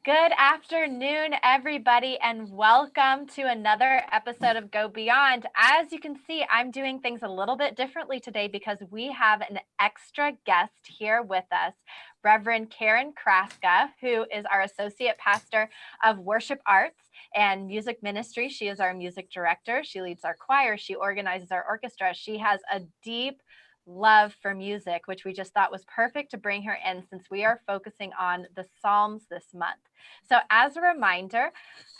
Good afternoon, everybody, and welcome to another episode of Go Beyond. As you can see, I'm doing things a little bit differently today because we have an extra guest here with us, Reverend Karen Chraska, who is our Associate Pastor of Worship Arts and Music Ministry. She is our music director. She leads our choir. She organizes our orchestra. She has a deep love for music, which we just thought was perfect to bring her in since we are focusing on the Psalms this month. So as a reminder,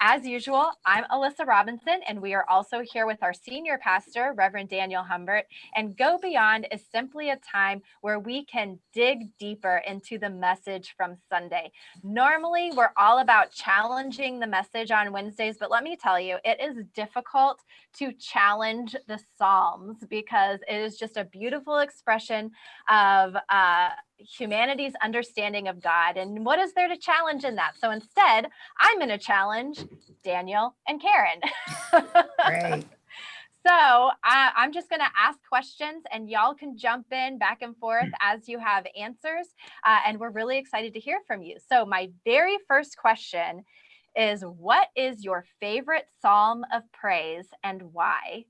as usual, I'm Alyssa Robinson, and we are also here with our senior pastor, Reverend Daniel Humbert. And Go Beyond is simply a time where we can dig deeper into the message from Sunday. Normally, we're all about challenging the message on Wednesdays, but let me tell you, it is difficult to challenge the Psalms because it is just a beautiful expression of humanity's understanding of God. And what is there to challenge in that? So instead, I'm going to challenge Daniel and Karen. Great. So I'm just going to ask questions and y'all can jump in back and forth as you have answers. And we're really excited to hear from you. So my very first question is, what is your favorite psalm of praise and why?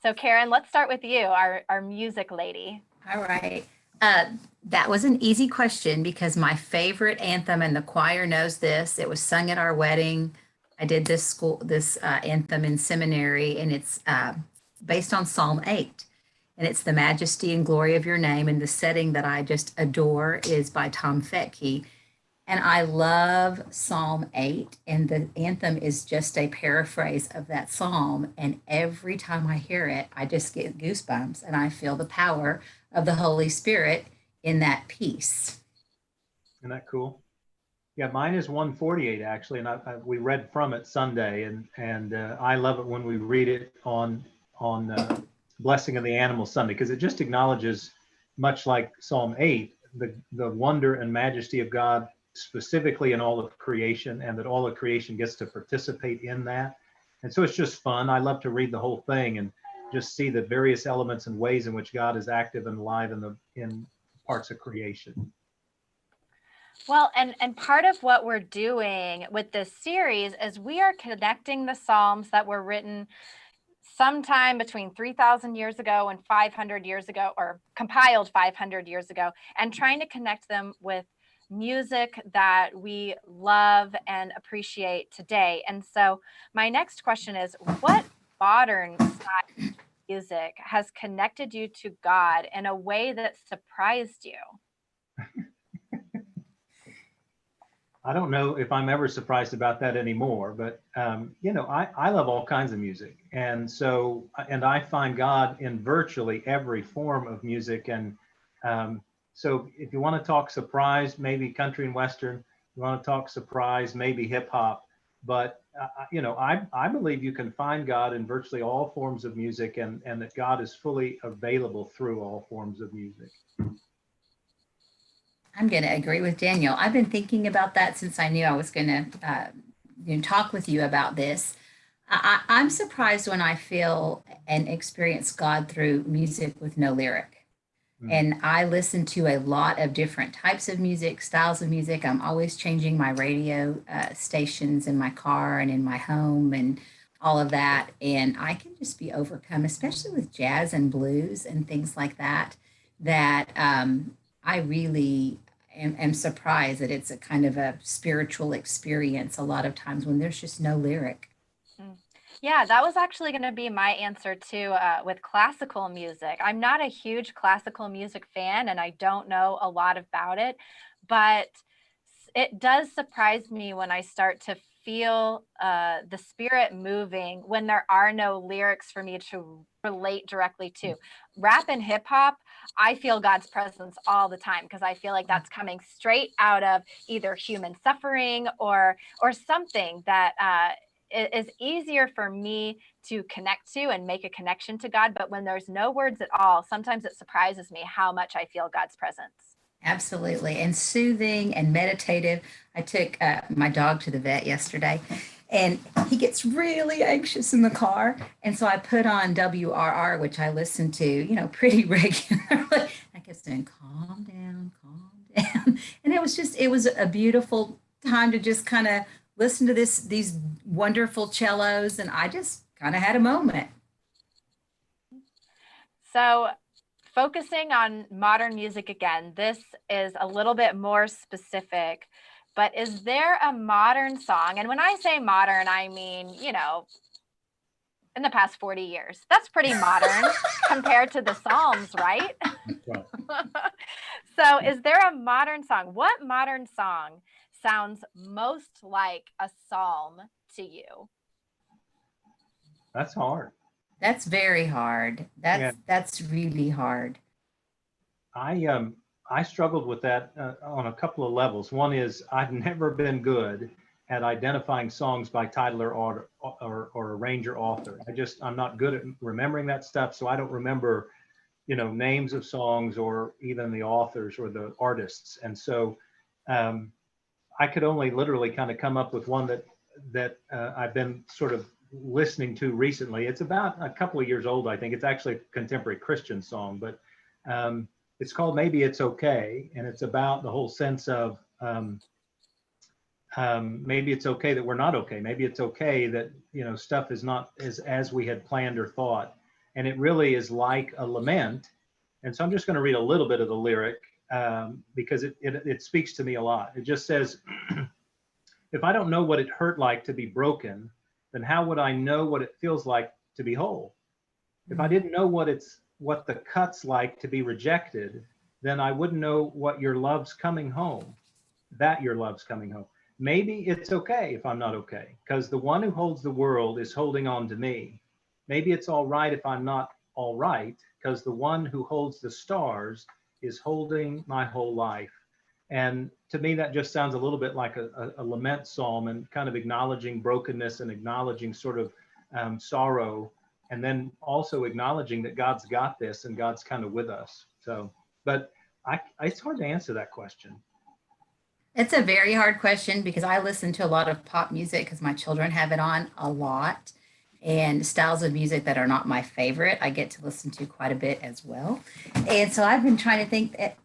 So Karen, let's start with you, our music lady. All right. That was an easy question because my favorite anthem, and the choir knows this, it was sung at our wedding. I did this anthem in seminary, and it's based on Psalm 8. And it's the majesty and glory of your name. And the setting that I just adore is by Tom Fetke. And I love Psalm 8, and the anthem is just a paraphrase of that psalm. And every time I hear it, I just get goosebumps and I feel the power of the Holy Spirit in that piece. Isn't that cool? Yeah, mine is 148 actually, and we read from it Sunday, and I love it when we read it on Blessing of the Animal Sunday, because it just acknowledges, much like Psalm 8, the wonder and majesty of God specifically in all of creation, and that all of creation gets to participate in that. And so it's just fun. I love to read the whole thing and just see the various elements and ways in which God is active and alive in parts of creation. Well, and part of what we're doing with this series is we are connecting the Psalms that were written sometime between 3,000 years ago and 500 years ago, or compiled 500 years ago, and trying to connect them with music that we love and appreciate today. And so my next question is, what modern style music has connected you to God in a way that surprised you? I don't know if I'm ever surprised about that anymore, but I love all kinds of music. And I find God in virtually every form of music. And so if you want to talk surprise, maybe country and Western. You want to talk surprise, maybe hip hop. But, I believe you can find God in virtually all forms of music, and that God is fully available through all forms of music. I'm going to agree with Daniel. I've been thinking about that since I knew I was going to talk with you about this. I'm surprised when I feel and experience God through music with no lyric. And I listen to a lot of different types of music, styles of music. I'm always changing my radio stations in my car and in my home and all of that. And I can just be overcome, especially with jazz and blues and things like that, I really am surprised that it's a kind of a spiritual experience a lot of times when there's just no lyric. Yeah, that was actually going to be my answer too with classical music. I'm not a huge classical music fan, and I don't know a lot about it, but it does surprise me when I start to feel the Spirit moving when there are no lyrics for me to relate directly to. Rap and hip hop, I feel God's presence all the time because I feel like that's coming straight out of either human suffering or something that is easier for me to connect to and make a connection to God. But when there's no words at all, sometimes it surprises me how much I feel God's presence. Absolutely. And soothing and meditative. I took my dog to the vet yesterday, and he gets really anxious in the car. And so I put on WRR, which I listen to, pretty regularly. I kept saying, calm down, calm down. And And it was a beautiful time to just kind of listen to these wonderful cellos. And I just kind of had a moment. So focusing on modern music again, this is a little bit more specific, but is there a modern song? And when I say modern, I mean, in the past 40 years. That's pretty modern compared to the Psalms, right? Right. So is there a modern song? What modern song sounds most like a psalm to you? That's hard. That's very hard. Yeah. That's really hard. I struggled with that on a couple of levels. One is I've never been good at identifying songs by title or arranger author. I'm not good at remembering that stuff, so I don't remember, names of songs or even the authors or the artists. And so I could only literally kind of come up with one that I've been sort of listening to recently. It's about a couple of years old, I think. It's actually a contemporary Christian song, but it's called Maybe It's Okay. And it's about the whole sense of maybe it's okay that we're not okay. Maybe it's okay that, stuff is not as we had planned or thought. And it really is like a lament. And so I'm just going to read a little bit of the lyric because it speaks to me a lot. It just says, if I don't know what it hurt like to be broken, then how would I know what it feels like to be whole? If I didn't know what the cut's like to be rejected, then I wouldn't know what your love's coming home, that your love's coming home. Maybe it's okay if I'm not okay, because the one who holds the world is holding on to me. Maybe it's all right if I'm not all right, because the one who holds the stars is holding my whole life. And to me, that just sounds a little bit like a lament psalm and kind of acknowledging brokenness and acknowledging sort of sorrow, and then also acknowledging that God's got this and God's kind of with us. So, but it's hard to answer that question. It's a very hard question because I listen to a lot of pop music because my children have it on a lot, and styles of music that are not my favorite, I get to listen to quite a bit as well. And so I've been trying to think that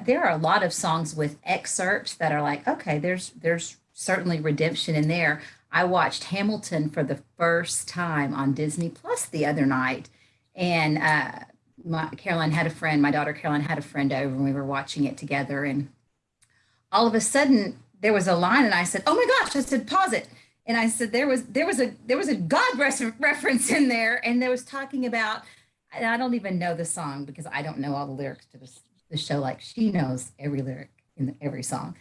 there are a lot of songs with excerpts that are like, okay, there's certainly redemption in there. I watched Hamilton for the first time on Disney Plus the other night, and my daughter Caroline had a friend over, and we were watching it together, and all of a sudden there was a line and I said, oh my gosh, I said, pause it. And I said, there was a God reference in there. And there was talking about, and I don't even know the song because I don't know all the lyrics to the show. Like she knows every lyric in every song.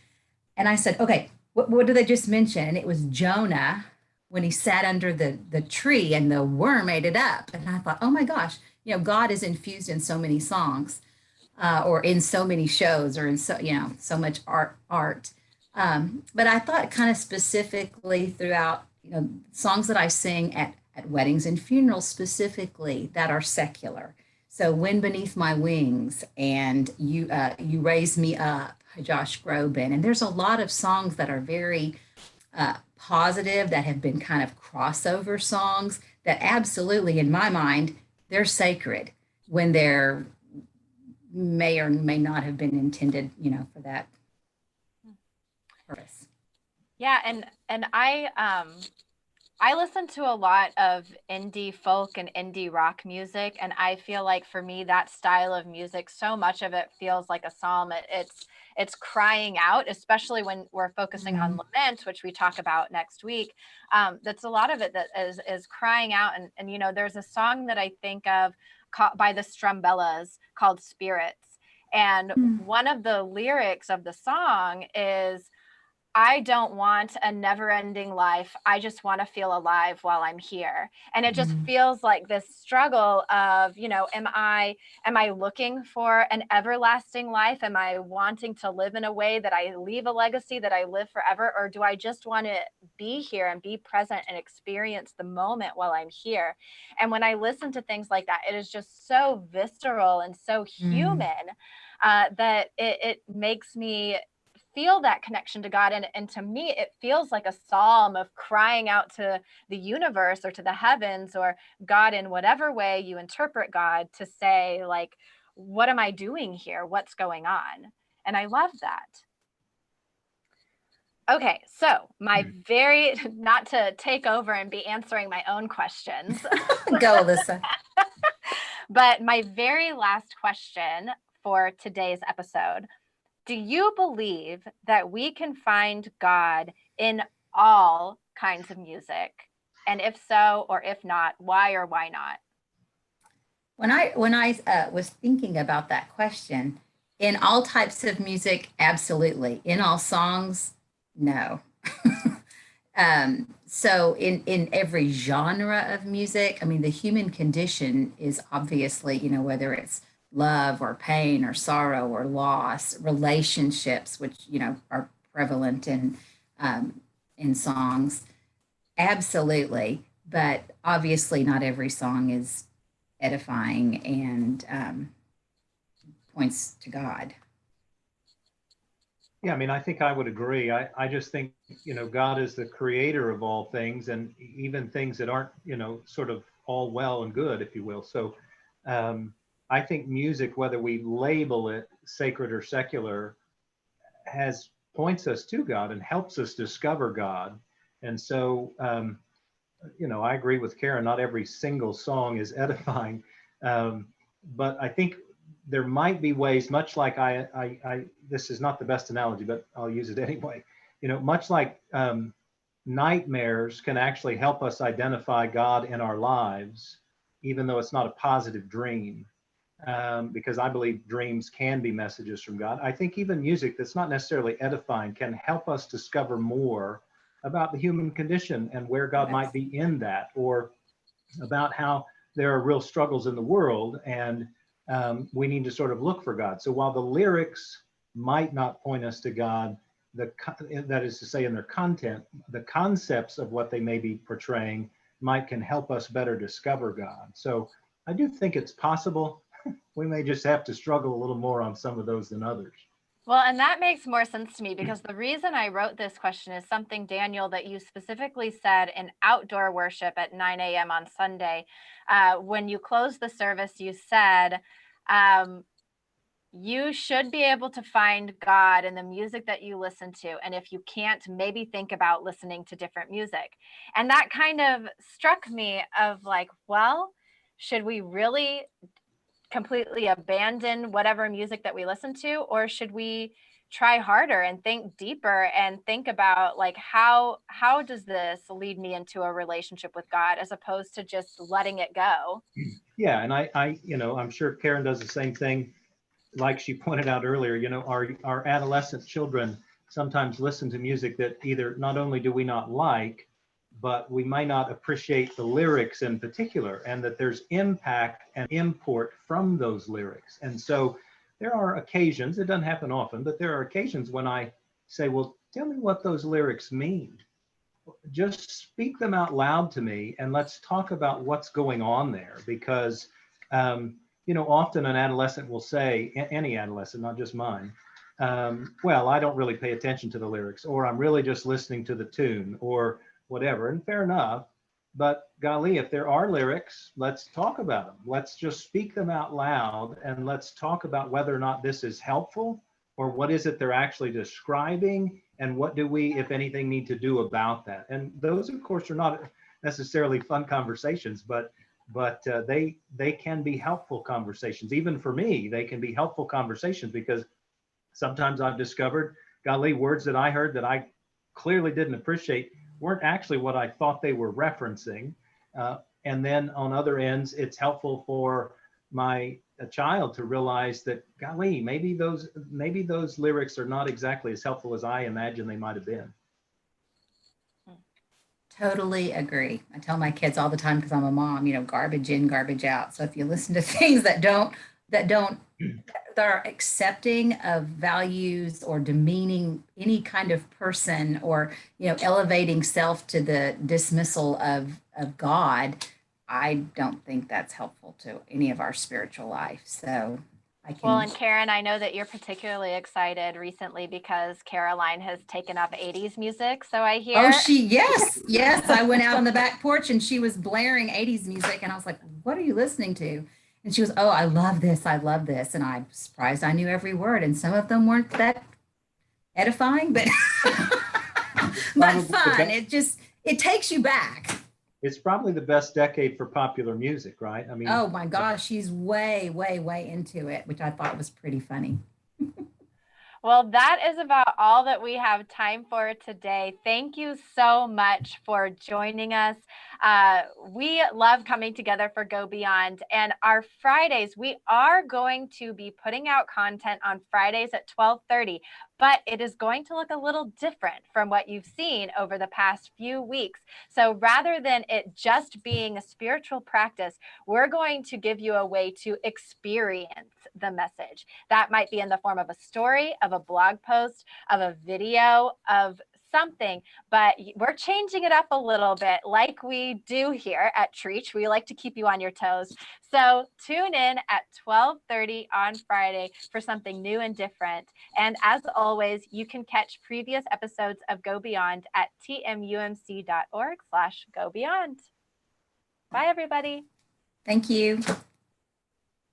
And I said, okay, what did they just mention? And it was Jonah when he sat under the tree and the worm ate it up. And I thought, oh my gosh, God is infused in so many songs. Or in so many shows, or in so much art. But I thought kind of specifically throughout, songs that I sing at weddings and funerals specifically that are secular. So Wind Beneath My Wings and You Raise Me Up, Josh Groban. And there's a lot of songs that are very positive that have been kind of crossover songs that absolutely, in my mind, they're sacred when they're may or may not have been intended, for that purpose. Yeah, and I listen to a lot of indie folk and indie rock music, and I feel like for me that style of music, so much of it feels like a psalm. It's crying out, especially when we're focusing on lament, which we talk about next week. That's a lot of it that is crying out, and there's a song that I think of by the Strumbellas called Spirits. And one of the lyrics of the song is, I don't want a never-ending life. I just want to feel alive while I'm here. And it just feels like this struggle of, am I looking for an everlasting life? Am I wanting to live in a way that I leave a legacy, that I live forever? Or do I just want to be here and be present and experience the moment while I'm here? And when I listen to things like that, it is just so visceral and so human that it makes me feel that connection to God. And to me, it feels like a psalm of crying out to the universe or to the heavens or God in whatever way you interpret God, to say, like, what am I doing here? What's going on? And I love that. Okay, so not to take over and be answering my own questions, Go, Alyssa. but my very last question for today's episode: do you believe that we can find God in all kinds of music? And if so, or if not, why or why not? When I was thinking about that question, in all types of music, absolutely. In all songs, no. So in every genre of music, I mean, the human condition is obviously, whether it's love or pain or sorrow or loss, relationships, which, are prevalent in songs, absolutely. But obviously, not every song is edifying and points to God. Yeah, I mean, I think I would agree. I just think, God is the creator of all things, and even things that aren't, sort of all well and good, if you will. So I think music, whether we label it sacred or secular, points us to God and helps us discover God. And so, I agree with Karen, not every single song is edifying. But I think there might be ways, much like this is not the best analogy, but I'll use it anyway. Much like nightmares can actually help us identify God in our lives, even though it's not a positive dream, because I believe dreams can be messages from God. I think even music that's not necessarily edifying can help us discover more about the human condition and where God might be in that, or about how there are real struggles in the world, and we need to sort of look for God. So while the lyrics might not point us to God, that is to say, in their content, the concepts of what they may be portraying can help us better discover God. So I do think it's possible. We may just have to struggle a little more on some of those than others. Well, and that makes more sense to me, because the reason I wrote this question is something, Daniel, that you specifically said in outdoor worship at 9 a.m. on Sunday. When you closed the service, you said, you should be able to find God in the music that you listen to. And if you can't, maybe think about listening to different music. And that kind of struck me of like, well, should we really completely abandon whatever music that we listen to, or should we try harder and think deeper and think about like how does this lead me into a relationship with God, as opposed to just letting it go? Yeah, and I I'm sure Karen does the same thing. Like she pointed out earlier, our adolescent children sometimes listen to music that either not only do we not like, but we might not appreciate the lyrics in particular, and that there's impact and import from those lyrics. And so there are occasions, it doesn't happen often, but there are occasions when I say, well, tell me what those lyrics mean. Just speak them out loud to me, and let's talk about what's going on there. Because, often an adolescent will say, any adolescent, not just mine, well, I don't really pay attention to the lyrics, or I'm really just listening to the tune, or whatever. And fair enough. But golly, if there are lyrics, let's talk about them. Let's just speak them out loud, and let's talk about whether or not this is helpful, or what is it they're actually describing, and what do we, if anything, need to do about that. And those, of course, are not necessarily fun conversations, but they can be helpful conversations. Even for me, they can be helpful conversations, because sometimes I've discovered, golly, words that I heard that I clearly didn't appreciate weren't actually what I thought they were referencing. And then on other ends, it's helpful for a child to realize that, golly, maybe those lyrics are not exactly as helpful as I imagine they might have been. Totally agree. I tell my kids all the time, because I'm a mom, garbage in, garbage out. So if you listen to things that are accepting of values or demeaning any kind of person, or elevating self to the dismissal of God, I don't think that's helpful to any of our spiritual life. So Well, and Karen, I know that you're particularly excited recently because Caroline has taken up 80s music. So I hear. Oh, yes. I went out on the back porch and she was blaring 80s music, and I was like, what are you listening to? And she was, oh, I love this. And I'm surprised I knew every word. And some of them weren't that edifying, but but fun. It takes you back. It's probably the best decade for popular music, right? I mean, oh my gosh, she's way, way, way into it, which I thought was pretty funny. Well, that is about all that we have time for today. Thank you so much for joining us. We love coming together for Go Beyond. And our Fridays, we are going to be putting out content on Fridays at 12:30, but it is going to look a little different from what you've seen over the past few weeks. So rather than it just being a spiritual practice, we're going to give you a way to experience the message. That might be in the form of a story, of a blog post, of a video, of something, but we're changing it up a little bit like we do here at Trietsch. We like to keep you on your toes. So tune in at 12:30 on Friday for something new and different. And as always, you can catch previous episodes of Go Beyond at tmumc.org/gobeyond. Bye, everybody. Thank you.